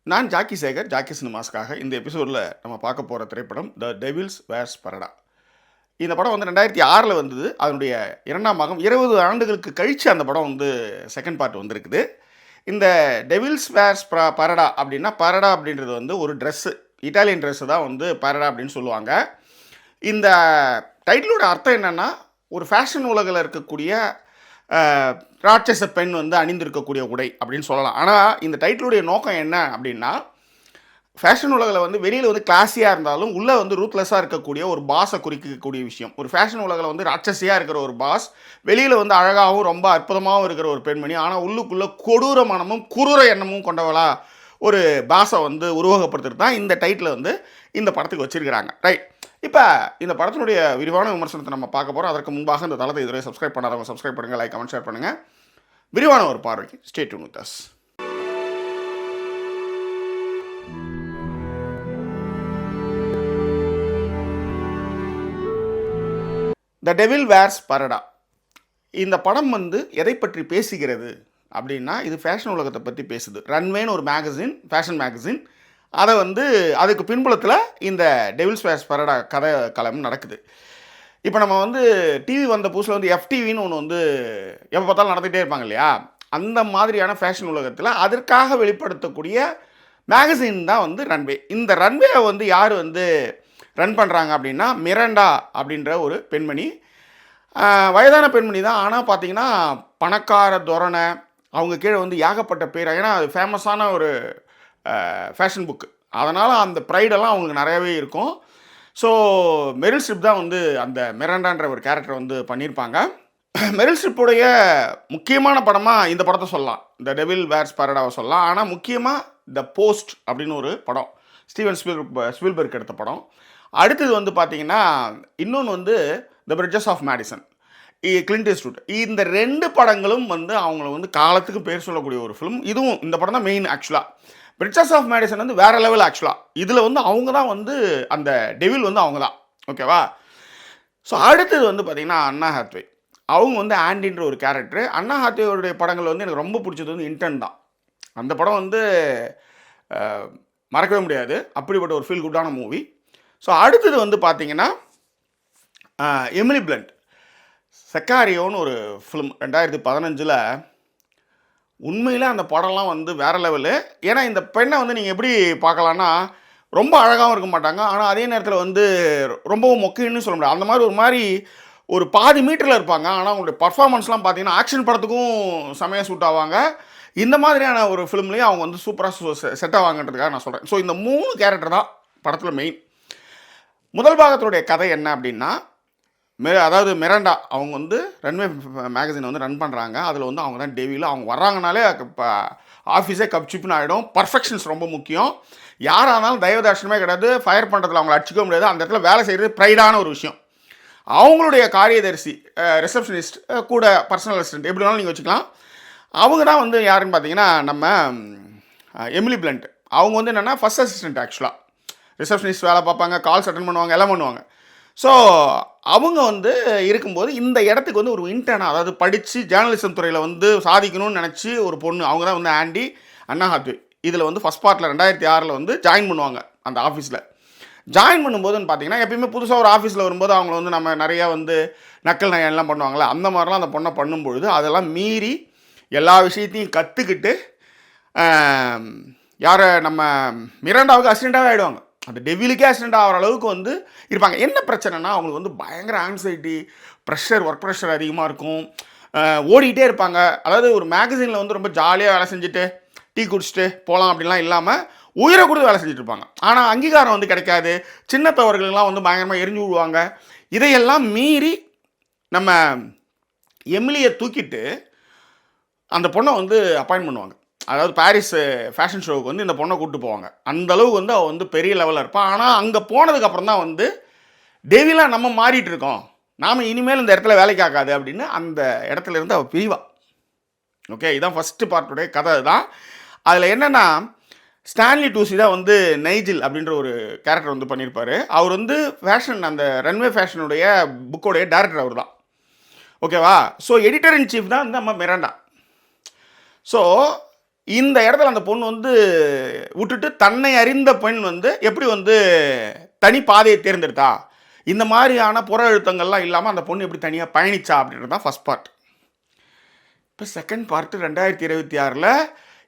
நான் Jackie Sekar, Jackie சினிமாஸ்க்காக இந்த எபிசோடில் நம்ம பார்க்க போகிற திரைப்படம் த டெவில்ஸ் வேர்ஸ் பரடா. இந்த படம் வந்து 2006 வந்தது. அதனுடைய 2ஆம் பாகம் 20 ஆண்டுகளுக்கு கழித்து அந்த படம் வந்து செகண்ட் பார்ட் வந்திருக்குது. இந்த டெவில்ஸ் வேர்ஸ் பரடா அப்படின்னா, பரடா அப்படின்றது வந்து ஒரு ட்ரெஸ்ஸு, இட்டாலியன் ட்ரெஸ்ஸு தான் வந்து பரடா அப்படின்னு சொல்லுவாங்க. இந்த டைட்டிலோட அர்த்தம் என்னென்னா, ஒரு ஃபேஷன் உலகில் இருக்கக்கூடிய ராட்சச பெண் வந்து அணிந்திருக்கக்கூடிய உடை அப்படின்னு சொல்லலாம். ஆனால் இந்த டைட்டிலுடைய நோக்கம் என்ன அப்படின்னா, ஃபேஷன் உலகில் வந்து வெளியில் வந்து கிளாஸியாக இருந்தாலும் உள்ளே வந்து ரூத்லெஸ்ஸாக இருக்கக்கூடிய ஒரு பாஸை குறிக்கக்கூடிய விஷயம். ஒரு ஃபேஷன் உலகில் வந்து ராட்சசியாக இருக்கிற ஒரு பாஸ், வெளியில் வந்து அழகாகவும் ரொம்ப அற்புதமாகவும் இருக்கிற ஒரு பெண்மணி, ஆனால் உள்ளுக்குள்ளே கொடூர மனமும் குரூர எண்ணமும் கொண்டவளா ஒரு பாஸை வந்து உருவகப்படுத்துறது தான் இந்த டைட்டில் வந்து இந்த படத்துக்கு வச்சுருக்கிறாங்க. ரைட். இப்போ இந்த படத்தினுடைய விரிவான விமர்சனத்தை நம்ம பார்க்க போகிறோம். அதற்கு முன்பாக இந்த தளத்தை இதுவரை சப்ஸ்கிரைப் பண்ணாதவங்க சப்ஸ்கிரைப் பண்ணுங்கள், லைக், கமெண்ட், ஷேர் பண்ணுங்கள். விரிவான ஒரு பார்வைக்கு stay tune with us. The devil wears Prada. இந்த படம் வந்து எதை பற்றி பேசுகிறது அப்படின்னா, இது ஃபேஷன் உலகத்தை பற்றி பேசுது. ரன்வேன்னு ஒரு மேகசின், ஃபேஷன் மேகசின், அதை வந்து அதுக்கு பின்புலத்தில் இந்த டெவில்ஸ் வேர்ஸ் பரடா கதை களம் நடக்குது. இப்போ நம்ம வந்து டிவி வந்த புதுசில் வந்து எஃப்டிவின்னு ஒன்று வந்து எப்போ பார்த்தாலும் நடந்துகிட்டே இருப்பாங்க இல்லையா, அந்த மாதிரியான ஃபேஷன் உலகத்தில் அதற்காக வெளிப்படுத்தக்கூடிய மேகசின் தான் வந்து ரன்வே. இந்த ரன்வேவை வந்து யார் வந்து ரன் பண்ணுறாங்க அப்படின்னா, மிரண்டா அப்படின்ற ஒரு பெண்மணி. வயதான பெண்மணி தான், ஆனால் பார்த்தீங்கன்னா பணக்கார தோரணை, அவங்க கீழே வந்து ஏகப்பட்ட பேர். ஏன்னா அது ஃபேமஸான ஒரு ஃபேஷன் புக்கு, அதனால் அந்த ப்ரைடெல்லாம் அவங்களுக்கு நிறையவே இருக்கும். ஸோ மெரில் ஸ்ட்ரிப் தான் வந்து அந்த மிரண்டான்ற ஒரு கேரக்டர் வந்து பண்ணியிருப்பாங்க. மெரில் ஸ்ட்ரிப்புடைய முக்கியமான படமாக இந்த படத்தை சொல்லலாம், த டெவில் வேர்ஸ் பரடாவை சொல்லலாம். ஆனால் முக்கியமாக த போஸ்ட் அப்படின்னு ஒரு படம், ஸ்டீவன் ஸ்பீல்பர்க் எடுத்த படம். அடுத்தது வந்து பார்த்தீங்கன்னா இன்னொன்று வந்து the bridges of Madison, Clint Eastwood. இந்த 2 படங்களும் வந்து அவங்கள வந்து காலத்துக்கு பேர் சொல்லக்கூடிய ஒரு ஃபிலிம். இதுவும் இந்த படம் தான் மெயின். ஆக்சுவலாக பிரிட்ஜஸ் ஆஃப் மேடிசன் வந்து வேறு லெவல். ஆக்சுவலாக இதில் வந்து அவங்க தான் வந்து அந்த டெவில் வந்து அவங்க தான், ஓகேவா. ஸோ அடுத்தது வந்து பார்த்திங்கன்னா அண்ணா ஹாத்வே. அவங்க வந்து ஆண்டின்ற ஒரு கேரக்டர். அண்ணா ஹாத்வேயோடைய படங்கள் வந்து எனக்கு ரொம்ப பிடிச்சது வந்து இன்டர்ன் தான். அந்த படம் வந்து மறக்கவே முடியாது, அப்படிப்பட்ட ஒரு ஃபீல் குட்டான மூவி. ஸோ அடுத்தது வந்து பார்த்திங்கன்னா எமிலி பிளண்ட், செக்காரியோன்னு ஒரு ஃபிலிம் 2015. உண்மையில் அந்த படம்லாம் வந்து வேறு லெவலு. ஏன்னா இந்த பெண்ணை வந்து நீங்கள் எப்படி பார்க்கலான்னா, ரொம்ப அழகாகவும் இருக்க மாட்டாங்க, ஆனால் அதே நேரத்தில் வந்து ரொம்பவும் மொக்கைன்னு சொல்ல முடியாது. அந்த மாதிரி ஒரு பாதி மீட்டரில் இருப்பாங்க. ஆனால் அவங்களுடைய பர்ஃபார்மன்ஸ்லாம் பார்த்தீங்கன்னா ஆக்ஷன் படத்துக்கும் செமையாக சூட் ஆவாங்க. இந்த மாதிரியான ஒரு ஃபிலிம்லேயும் அவங்க வந்து சூப்பராக செட் ஆவாங்கன்றதுக்காக நான் சொல்கிறேன். ஸோ இந்த 3 கேரக்டர் தான் படத்தில் மெயின். முதல் பாகத்தினுடைய கதை என்ன அப்படின்னா, அதாவது மிரண்டா அவங்க வந்து ரன்வே மேகசினை வந்து ரன் பண்ணுறாங்க. அதில் வந்து அவங்க தான் டெவில். அவங்க வர்றாங்கனாலே இப்போ ஆஃபீஸே கப்சிப்னு ஆகிடும். பர்ஃபெக்ஷன்ஸ் ரொம்ப முக்கியம். யாராக இருந்தாலும் தயவுதாட்சணமே கிடையாது. ஃபயர் பண்ணுறதுல அவங்கள அடிச்சிக்க முடியாது. அந்த இடத்துல வேலை செய்கிறது ப்ரைடான ஒரு விஷயம். அவங்களுடைய காரியதரிசி, ரிசப்ஷனிஸ்ட், கூட பர்சனல் அசிஸ்டன்ட், எப்படி வேணாலும் நீங்கள் வச்சுக்கலாம். அவங்க தான் வந்து யாருன்னு பார்த்தீங்கன்னா நம்ம எமிலி பிளண்ட். அவங்க வந்து என்னென்னா ஃபஸ்ட் அசிஸ்டன்ட். ஆக்சுவலாக ரிசப்ஷனிஸ்ட் வேலை பார்ப்பாங்க, கால்ஸ் அட்டன் பண்ணுவாங்க, எல்லாம் பண்ணுவாங்க. ஸோ அவங்க வந்து இருக்கும்போது இந்த இடத்துக்கு வந்து ஒரு இன்டர்னாக, அதாவது படித்து ஜேர்னலிசம் துறையில் வந்து சாதிக்கணும்னு நினச்சி ஒரு பொண்ணு, அவங்க தான் வந்து ஆண்டி அண்ணா ஹாத்வே. இதில் வந்து ஃபஸ்ட் பார்ட்டில் 2006 வந்து ஜாயின் பண்ணுவாங்க அந்த ஆஃபீஸில். ஜாயின் பண்ணும்போதுன்னு பார்த்தீங்கன்னா, எப்பயுமே புதுசாக ஒரு ஆஃபீஸில் வரும்போது அவங்கள வந்து நம்ம நிறையா வந்து நக்கல் நயன்லாம் பண்ணுவாங்களே, அந்த மாதிரிலாம் அந்த பொண்ணை பண்ணும்பொழுது அதெல்லாம் மீறி எல்லா விஷயத்தையும் கற்றுக்கிட்டு யாரை நம்ம மிராண்டாவுக்கு அசிஸ்டண்ட்டாகவே ஆகிடுவாங்க. அந்த டெவிலுக்கே ஆக்சிடென்ட் ஆகிற அளவுக்கு வந்து இருப்பாங்க. என்ன பிரச்சனைனா, அவங்களுக்கு வந்து பயங்கர ஆங்ஸைட்டி, ப்ரெஷர், ஒர்க் ப்ரெஷர் அதிகமாக இருக்கும். ஓடிக்கிட்டே இருப்பாங்க. அதாவது ஒரு மேகசினில் வந்து ரொம்ப ஜாலியாக வேலை செஞ்சுட்டு டீ குடிச்சிட்டு போகலாம் அப்படின்லாம் இல்லாமல் உயிரை கொடுத்து வேலை செஞ்சுட்டு இருப்பாங்க. ஆனால் அங்கீகாரம் வந்து கிடைக்காது. சின்ன தவறுகள்லாம் வந்து பயங்கரமாக எரிஞ்சு விடுவாங்க. இதையெல்லாம் மீறி நம்ம எமிலியை தூக்கிட்டு அந்த பொண்ணை வந்து அப்பாயின்ட் பண்ணுவாங்க. அதாவது பாரிஸ் ஃபேஷன் ஷோவுக்கு வந்து இந்த பொண்ணை கூப்பிட்டு போவாங்க. அந்தளவுக்கு வந்து அவள் வந்து பெரிய லெவலில் இருப்பாள். ஆனால் அங்கே போனதுக்கப்புறம் தான் வந்து டெவிலாக நம்ம மாறிட்டு இருக்கோம், நாம் இனிமேல் இந்த இடத்துல வேலைக்கு ஆகாது அப்படின்னு அந்த இடத்துல இருந்து அவள் பிரிவா. ஓகே, இதுதான் ஃபஸ்ட்டு பார்ட்டுடைய கதை தான். அதில் என்னென்னா, ஸ்டான்லி டூசி தான் வந்து நைஜில் அப்படின்ற ஒரு கேரக்டர் வந்து பண்ணியிருப்பார். அவர் வந்து ஃபேஷன், அந்த ரன்வே ஃபேஷனுடைய புக்கோடைய டேரக்டர் அவர் தான், ஓகேவா. ஸோ எடிட்டர் இன் சீஃப் தான் வந்து நம்ம மிராண்டா. ஸோ இந்த இடத்துல அந்த பொண்ணு வந்து விட்டுட்டு தன்னை அறிந்த பெண் வந்து எப்படி வந்து தனி பாதையை தேர்ந்தெடுத்தா, இந்த மாதிரியான புற அழுத்தங்கள்லாம் இல்லாமல் அந்த பொண்ணு எப்படி தனியாக பயணிச்சா அப்படின்றது தான் ஃபஸ்ட் பார்ட். இப்போ செகண்ட் பார்ட்டு 2026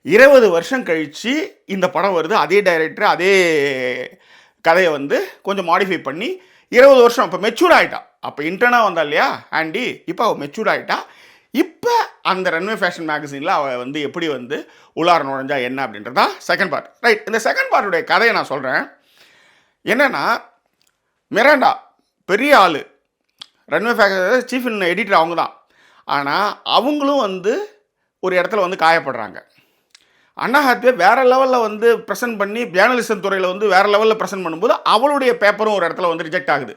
20 வருஷம் கழித்து இந்த படம் வருது. அதே டைரக்டர் அதே கதையை வந்து கொஞ்சம் மாடிஃபை பண்ணி 20 வருஷம் இப்போ மெச்சூர் ஆகிட்டா. அப்போ இன்டர்னாக வந்தா இல்லையா ஆண்டி, இப்போ அவள் மெச்சூர் ஆகிட்டா. இப்போ அந்த ரன்வே ஃபேஷன் மேகசினில் அவள் வந்து எப்படி வந்து உள்ளார நுழைஞ்சா என்ன அப்படின்றது தான் செகண்ட் பார்ட். ரைட், இந்த செகண்ட் பார்ட்டுடைய கதையை நான் சொல்கிறேன். என்னென்னா, மிராண்டா பெரிய ஆள், ரன்வே ஃபேஷன் சீஃப் எடிட்டர் அவங்க தான். ஆனால் அவங்களும் வந்து ஒரு இடத்துல வந்து காயப்படுறாங்க. அண்ணா ஹாத்வே வேறு லெவலில் வந்து ப்ரெசென்ட் பண்ணி ஜேர்னலிசம் துறையில் வந்து வேறு லெவலில் ப்ரெசென்ட் பண்ணும்போது அவளுடைய பேப்பரும் ஒரு இடத்துல வந்து ரிஜெக்ட் ஆகுது.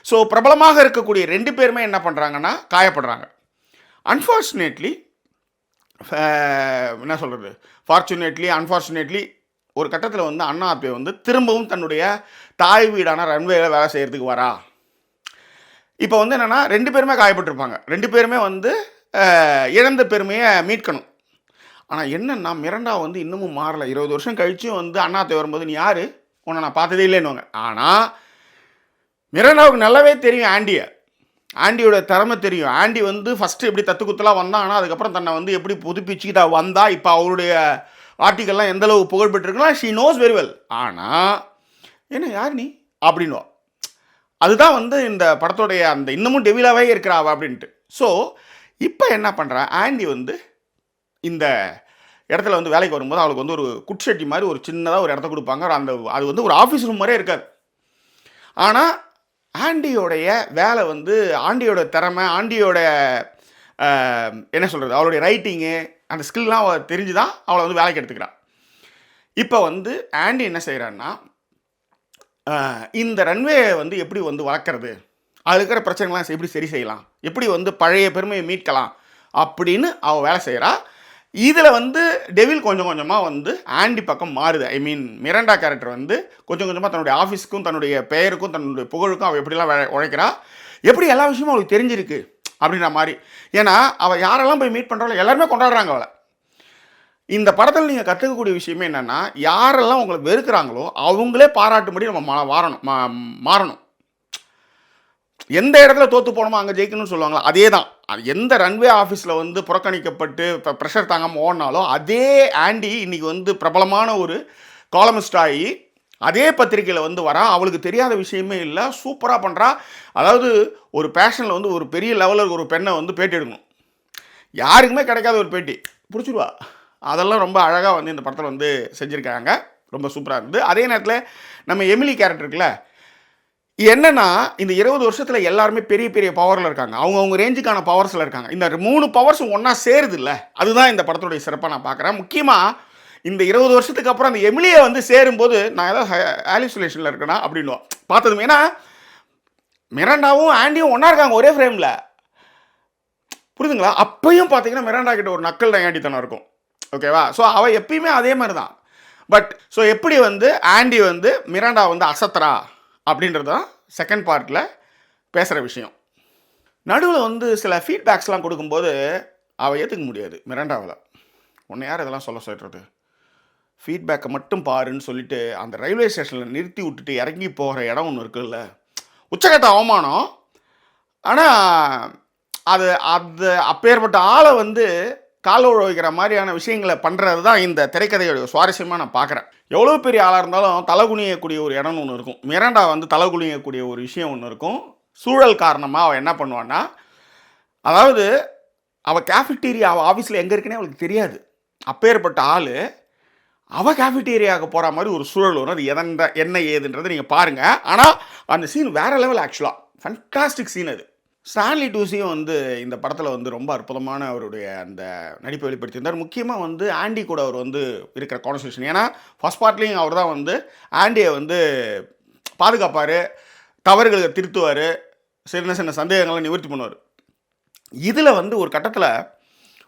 ஸோ பிரபலமாக இருக்கக்கூடிய 2 பேருமே என்ன பண்ணுறாங்கன்னா காயப்படுறாங்க. அன்ஃபார்ச்சுனேட்லி, என்ன சொல்கிறது, ஃபார்ச்சுனேட்லி அன்ஃபார்ச்சுனேட்லி ஒரு கட்டத்தில் வந்து அண்ணா ஹாத்வே வந்து திரும்பவும் தன்னுடைய தாய் வீடான ரன்வேயில் வேலை செய்கிறதுக்கு வரா. இப்போ வந்து என்னென்னா 2 பேருமே காயப்பட்டிருப்பாங்க. 2 பேருமே வந்து இழந்த பெருமையை மீட்கணும். ஆனால் என்னென்னா மிராண்டா வந்து இன்னமும் மாறலை. 20 வருஷம் கழிச்சும் வந்து அண்ணா ஹாத்வே வரும்போது நீ யார், உன்னை நான் பார்த்ததே இல்லைன்னுவாங்க. ஆனால் மிராண்டாவுக்கு நல்லாவே தெரியும் ஆண்டியோட திறமை தெரியும். ஆண்டி வந்து ஃபஸ்ட்டு எப்படி தத்துக்குத்தலாக வந்தா, ஆனால் அதுக்கப்புறம் தன்னை வந்து எப்படி புதுப்பிச்சுக்கிட்டா வந்தா, இப்போ அவருடைய ஆர்டிக்கல்லாம் எந்தளவு புகழ் பெற்றிருக்கலாம். She nose very well. ஆனால் என்ன யார் நீ அப்படின்வா. அதுதான் வந்து இந்த படத்தோடைய அந்த இன்னமும் டெவிலாவே இருக்கிறாவா அப்படின்ட்டு. ஸோ இப்போ என்ன பண்ணுறா, ஆண்டி வந்து இந்த இடத்துல வந்து வேலைக்கு வரும்போது அவளுக்கு வந்து ஒரு குட்ஷெட்டி மாதிரி ஒரு சின்னதாக ஒரு இடத்த கொடுப்பாங்க. அது வந்து ஒரு ஆஃபீஸ் ரூம் மாதிரியே இருக்காது. ஆனால் ஆண்டியோடைய வேலை வந்து ஆண்டியோட திறமை, ஆண்டியோட என்ன சொல்கிறது, அவளுடைய ரைட்டிங்கு அந்த ஸ்கில்லாம் அவள் தெரிஞ்சு தான் அவளை வந்து வேலைக்கு எடுத்துக்கிறான். இப்போ வந்து ஆண்டி என்ன செய்கிறான்னா, இந்த ரன்வே வந்து எப்படி வந்து வளர்க்குறது, அது இருக்கிற பிரச்சனைகள்லாம் எப்படி சரி செய்யலாம், எப்படி வந்து பழைய பெருமையை மீட்கலாம் அப்படின்னு அவள் வேலை செய்கிறா. இதில் வந்து டெவில் கொஞ்சம் கொஞ்சமாக வந்து ஆண்டி பக்கம் மாறுது. ஐ மீன் மிராண்டா கேரக்டர் வந்து கொஞ்சம் கொஞ்சமாக தன்னுடைய ஆஃபீஸுக்கும் தன்னுடைய பெயருக்கும் தன்னுடைய புகழுக்கும் அவள் எப்படிலாம் உழைக்கிறா, எப்படி எல்லா விஷயமும் அவளுக்கு தெரிஞ்சிருக்கு அப்படின்ற மாதிரி. ஏன்னா அவள் யாரெல்லாம் போய் மீட் பண்ணுறாளோ எல்லாருமே கொண்டாடுறாங்க அவளை. இந்த படத்தில் நீங்கள் கற்றுக்கக்கூடிய விஷயமே என்னென்னா, யாரெல்லாம் உங்களை வெறுக்கிறாங்களோ அவங்களே பாராட்டும்படி நம்ம மாறணும். எந்த இடத்துல தோற்று போனோமோ அங்கே ஜெயிக்கணும்னு சொல்லுவாங்களா, அதே தான். அது எந்த ரன்வே ஆஃபீஸில் வந்து புறக்கணிக்கப்பட்டு இப்போ ப்ரெஷர் தாங்காமல் ஓடினாலும் அதே ஆண்டி இன்றைக்கி வந்து பிரபலமான ஒரு காலமிஸ்ட் ஆகி அதே பத்திரிக்கையில் வந்து வரா. அவளுக்கு தெரியாத விஷயமே இல்லை, சூப்பராக பண்ணுறா. அதாவது ஒரு பேஷனில் வந்து ஒரு பெரிய லெவலில் ஒரு பெண்ணை வந்து பேட்டி எடுக்கணும், யாருக்குமே கிடைக்காத ஒரு பேட்டி பிடிச்சிடுவா. அதெல்லாம் ரொம்ப அழகாக வந்து இந்த படத்தில் வந்து செஞ்சுருக்காங்க, ரொம்ப சூப்பராக இருந்தது. அதே நேரத்தில் நம்ம எமிலி கேரக்டர் இருக்குல்ல, என்னென்னா இந்த 20 வருஷத்தில் எல்லாருமே பெரிய பெரிய பவரில் இருக்காங்க, அவங்க ரேஞ்சுக்கான பவர்ஸில் இருக்காங்க. இந்த 3 பவர்ஸும் ஒன்றா சேருது இல்லை, அதுதான் இந்த படத்துடைய சிறப்பாக நான் பார்க்குறேன். முக்கியமாக இந்த 20 வருஷத்துக்கு அப்புறம் அந்த எமிலியை வந்து சேரும்போது நான் ஏதாவது ஆலிசுலேஷனில் இருக்கேனா அப்படின்னு பார்த்ததுமே. ஏன்னா மிராண்டாவும் ஆண்டியும் ஒன்றா இருக்காங்க ஒரே ஃப்ரேமில், புரியுதுங்களா? அப்பையும் பார்த்தீங்கன்னா மிராண்டா கிட்ட ஒரு நக்கல் ஆண்டித்தனம் இருக்கும், ஓகேவா? ஸோ அவள் எப்பயுமே அதே மாதிரி தான். பட் ஸோ எப்படி வந்து ஆண்டி வந்து மிராண்டா வந்து அசத்துறா அப்படின்றது தான் செகண்ட் பார்ட்டில் பேசுகிற விஷயம். நடுவில் வந்து சில ஃபீட்பேக்ஸ்லாம் கொடுக்கும்போது அவள் ஏற்றுக்க முடியாது மிராண்டாவில். உன்னை யார் இதெல்லாம் சொல்கிறது, ஃபீட்பேக்கை மட்டும் பாருன்னு சொல்லிட்டு அந்த ரயில்வே ஸ்டேஷனில் நிறுத்தி விட்டுட்டு இறங்கி போகிற இடம் ஒன்று இருக்குல்ல, உச்சகட்ட அவமானம். ஆனால் அது அப்பேற்பட்ட ஆளை வந்து கால உழைக்கிற மாதிரியான விஷயங்களை பண்ணுறது தான் இந்த திரைக்கதையோட சுவாரஸ்யமாக நான் பார்க்குறேன். எவ்வளோ பெரிய ஆளாக இருந்தாலும் தலை குனியக்கூடிய ஒரு இடம்னு ஒன்று இருக்கும். மிராண்டா வந்து தலை குனியக்கூடிய ஒரு விஷயம் ஒன்று இருக்கும். சூழல் காரணமாக அவள் என்ன பண்ணுவான்னா, அதாவது அவள் கேஃபிட்டீரியா அவள் ஆஃபீஸில் எங்கே இருக்குன்னே அவளுக்கு தெரியாது. அப்பேற்பட்ட ஆள் அவள் கேஃபிட்டீரியாவுக்கு போகிற மாதிரி ஒரு சூழல் வரும். அது என்ன ஏதுன்றதை நீங்கள் பாருங்கள். ஆனால் அந்த சீன் வேறு லெவல், ஆக்சுவலாக ஃபண்டாஸ்டிக் சீன் அது. ஸ்டான்லி டூசியும் வந்து இந்த படத்தில் வந்து ரொம்ப அற்புதமான அவருடைய அந்த நடிப்பை வெளிப்படுத்தியிருந்தார். முக்கியமாக வந்து ஆண்டி கூட அவர் வந்து இருக்கிற கான்வர்சேஷன். ஏன்னா ஃபர்ஸ்ட் பார்ட்லேயும் அவர் தான் வந்து ஆண்டியை வந்து பாதுகாப்பார், தவறுகளை திருத்துவார், சின்ன சின்ன சந்தேகங்களை நிவர்த்தி பண்ணுவார். இதில் வந்து ஒரு கட்டத்தில்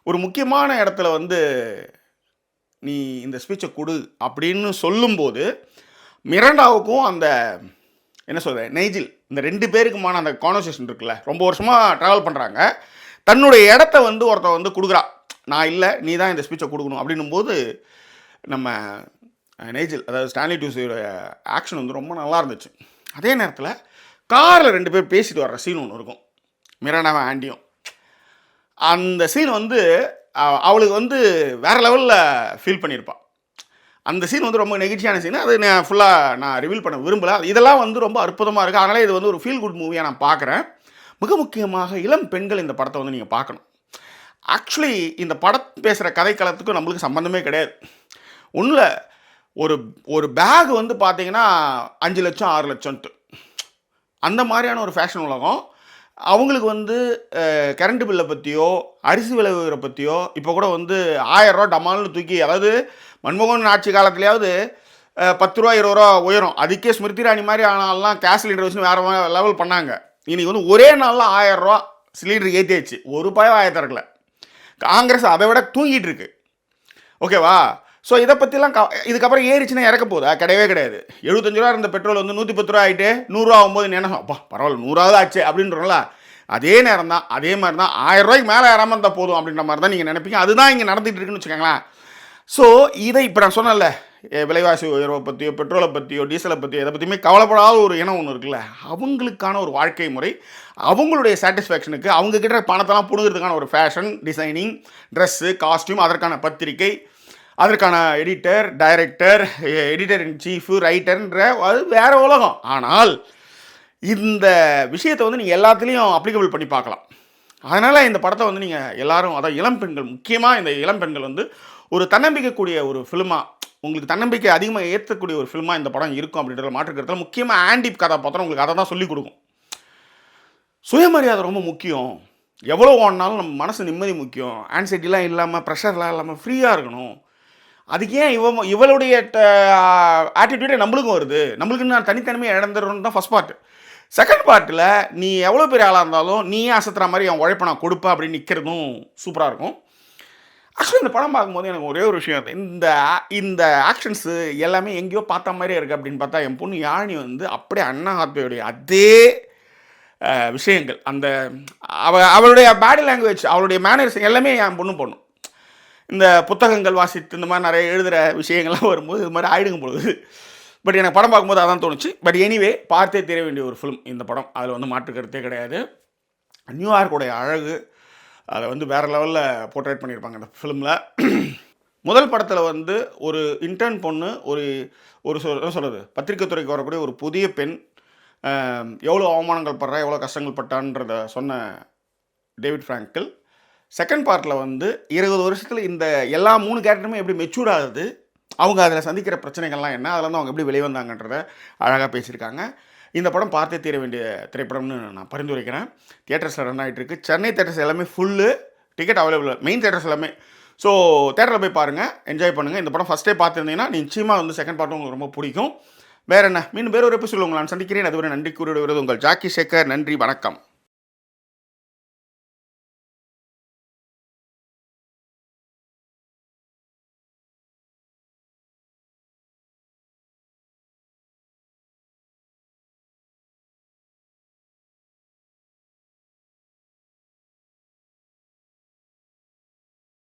ஒரு முக்கியமான இடத்துல வந்து நீ இந்த ஸ்பீச்சை கொடு அப்படின்னு சொல்லும்போது மிராண்டாவுக்கும் அந்த என்ன சொல்கிறேன் நைஜில், இந்த 2 பேருக்குமான அந்த கான்வர்சேஷன் இருக்குல்ல, ரொம்ப வருஷமாக ட்ராவல் பண்ணுறாங்க, தன்னுடைய இடத்த வந்து ஒருத்தர் வந்து கொடுக்குறா. நான் இல்லை, நீ தான் இந்த ஸ்பீச்சை கொடுக்கணும் அப்படின்னும்போது நம்ம நேஜில், அதாவது ஸ்டான்லி டூசியோட ஆக்ஷன் வந்து ரொம்ப நல்லா இருந்துச்சு. அதே நேரத்தில் காரில் 2 பேர் பேசிட்டு வர்ற சீன் ஒன்று இருக்கும், மிராண்டாவும் ஆண்டியும். அந்த சீன் வந்து அவளுக்கு வந்து வேறு லெவலில் ஃபீல் பண்ணியிருப்பாள். அந்த சீன் வந்து ரொம்ப நெகிழ்ச்சியான சீன். அது நான் ஃபுல்லாக நான் ரிவீல் பண்ண விரும்பலை. இதெல்லாம் வந்து ரொம்ப அற்புதமாக இருக்குது. அதனால் இது வந்து ஒரு ஃபீல் குட் மூவியாக நான் பார்க்குறேன். மிக முக்கியமாக இளம் பெண்கள் இந்த படத்தை வந்து நீங்கள் பார்க்கணும். ஆக்சுவலி இந்த படம் பேசுகிற கதைக்களத்துக்கும் நம்மளுக்கு சம்மந்தமே கிடையாது. ஒன்றில் ஒரு பேக் வந்து பார்த்தீங்கன்னா 5 லட்சம் 6 லட்சம்ட்டு அந்த மாதிரியான ஒரு ஃபேஷன் உலகம். அவங்களுக்கு வந்து கரண்ட் பில்லை பற்றியோ அரிசி விலை உயரை பற்றியோ இப்போ கூட வந்து 1000 ரூபா டமால்னு தூக்கி, அதாவது மன்மோகன் ஆட்சி காலத்துலேயாவது 10 ரூபா 20 ரூபா உயரும், அதுக்கே ஸ்மிருதி இராணி மாதிரி ஆனாலாம் கேஸ் சிலிண்டர் வச்சு வேறு லெவல் பண்ணாங்க. இன்றைக்கி வந்து ஒரே நாளில் 1000 ரூபா சிலிண்டர் ஏற்றியாச்சு, ஒரு ரூபாயும் ஆய திறக்கல. காங்கிரஸ் அதை விட தூங்கிட்டு இருக்கு. ஓகேவா? ஸோ இதை பற்றிலாம் இதுக்கப்புறம் ஏறிச்சுன்னா இறக்க போதா? கிடையவே கிடையாது. 75 ரூபா இருந்த பெட்ரோல் வந்து 110 ரூபா ஆகிட்டு 100 ரூபா ஆகும்போது என்ன, அப்பா பரவாயில்ல 100 ஆச்சு அப்படின்றோம்ல, அதே நேரம் தான், அதே மாதிரி தான் 1000 ரூபாய்க்கு மேலே ஏறாமல் இருந்தால் போதும் அப்படின்ற மாதிரி தான் நீங்கள் நினைப்பீங்க. அதுதான் இங்கே நடந்துகிட்டு இருக்குன்னு வச்சுக்கோங்களேன். ஸோ இதை இப்போ நான் சொன்னேன்ல, விலைவாசி உயர்வை பற்றியோ பெட்ரோலை பற்றியோ டீசலை பற்றியோ எதை பற்றியுமே கவலைப்படாத ஒரு இனம் ஒன்று இருக்குல்ல, அவங்களுக்கான ஒரு வாழ்க்கை முறை, அவங்களுடைய சாட்டிஸ்ஃபேக்ஷனுக்கு அவங்க கிட்ட பணத்தெல்லாம் பிடுங்கிறதுக்கான ஒரு ஃபேஷன் டிசைனிங், ட்ரெஸ்ஸு, காஸ்டியூம், அதற்கான பத்திரிக்கை, அதற்கான editor, director, editor in chief, ரைட்டர்ன்ற அது வேறு உலகம். ஆனால் இந்த விஷயத்தை வந்து நீங்கள் எல்லாத்துலேயும் அப்ளிகபிள் பண்ணி பார்க்கலாம். அதனால் இந்த படத்தை வந்து நீங்கள் எல்லோரும், அதாவது இளம் பெண்கள், முக்கியமாக இந்த இளம் பெண்கள் வந்து ஒரு தன்னம்பிக்கைக்கூடிய ஒரு ஃபிலிமாக, உங்களுக்கு தன்னம்பிக்கை அதிகமாக ஏற்றக்கூடிய ஒரு ஃபிலிமாக இந்த படம் இருக்கும் அப்படின்றத மாற்றுக்கிறதுல முக்கியமாக ஆண்டி கதாபாத்திரம் உங்களுக்கு அதை தான் சொல்லிக் கொடுக்கும். சுயமரியாதை ரொம்ப முக்கியம். எவ்வளோ ஓடினாலும் நம்ம மனசு நிம்மதி முக்கியம். ஆன்சைட்டிலாம் இல்லாமல், ப்ரெஷர்லாம் இல்லாமல் ஃப்ரீயாக இருக்கணும். அதுக்கு ஏன் இவளுடைய ஆட்டிடியூடே நம்மளுக்கும் வருது, நம்மளுக்குன்னு நான் தனித்தனிமையை இழந்துடுறோன்னு தான் ஃபஸ்ட் பார்ட்டு. செகண்ட் பார்ட்டில் நீ எவ்வளோ பெரிய ஆளாக இருந்தாலும் நீயே அசத்துற மாதிரி என் உழைப்பை நான் கொடுப்பேன் அப்படின்னு நிற்கிறதும் சூப்பராக இருக்கும். ஆக்சுவலி இந்த படம் பார்க்கும்போது எனக்கு ஒரே ஒரு விஷயம், இந்த ஆக்ஷன்ஸு எல்லாமே எங்கேயோ பார்த்த மாதிரியே இருக்குது அப்படின்னு பார்த்தா, என் பொண்ணு யாழினி வந்து அப்படியே அண்ணா ஹாத்வேயுடைய அதே விஷயங்கள், அந்த அவளுடைய பாடி லாங்குவேஜ், அவளுடைய மேனர்ஸ் எல்லாமே என் பொண்ணும். இந்த புத்தகங்கள் வாசித்து இந்த மாதிரி நிறைய எழுதுகிற விஷயங்கள்லாம் வரும்போது இது மாதிரி ஆயிடுங்க பொழுது. பட் எனக்கு படம் பார்க்கும்போது அதான் தோணுச்சு. பட் எனிவே, பார்த்தே தெரிய வேண்டிய ஒரு ஃபிலிம் இந்த படம். அதில் வந்து மாற்று கருத்தே கிடையாது. நியூயார்க்குடைய அழகு அதை வந்து வேறு லெவலில் போர்ட்ரேட் பண்ணியிருப்பாங்க அந்த ஃபிலிமில். முதல் படத்தில் வந்து ஒரு இன்டர்ன் பொண்ணு, என்ன சொல்கிறது, பத்திரிக்கை துறைக்கு வரக்கூடிய ஒரு புதிய பெண் எவ்வளோ அவமானங்கள் படுறா, எவ்வளோ கஷ்டங்கள் பட்டான்றதை சொன்ன டேவிட் ஃப்ராங்கிள். செகண்ட் பார்ட்டில் வந்து 20 வருஷத்தில் இந்த எல்லா 3 கேரக்டருமே எப்படி மெச்சூர்ட் ஆகுது, அவங்க அதில் சந்திக்கிற பிரச்சனைகள்லாம் என்ன, அதில் வந்து அவங்க எப்படி வெளிவந்தாங்கன்றதை அழகாக பேசியிருக்காங்க. இந்த படம் பார்த்தே தீர வேண்டிய திரைப்படம்னு நான் பரிந்துரைக்கிறேன். தியேட்டர்ஸில் ரன் ஆகிட்டு இருக்கு. சென்னை தியேட்டர்ஸ் எல்லாமே full, ticket available, main theatres எல்லாமே. ஸோ தியேட்டரில் போய் பாருங்கள், என்ஜாய் பண்ணுங்கள். இந்த படம் ஃபஸ்ட்டே பார்த்துருந்தீங்கன்னா நிச்சயமாக வந்து செகண்ட் பார்ட்டும் உங்களுக்கு ரொம்ப பிடிக்கும். வேறு என்ன, மீண்டும் வேறு ஒரு எபிசோட் உங்களை நான் சந்திக்கிறேன். அதுவரை நன்றி கூறிவிடுவது உங்கள் ஜாக்கி சேகர். நன்றி, வணக்கம்.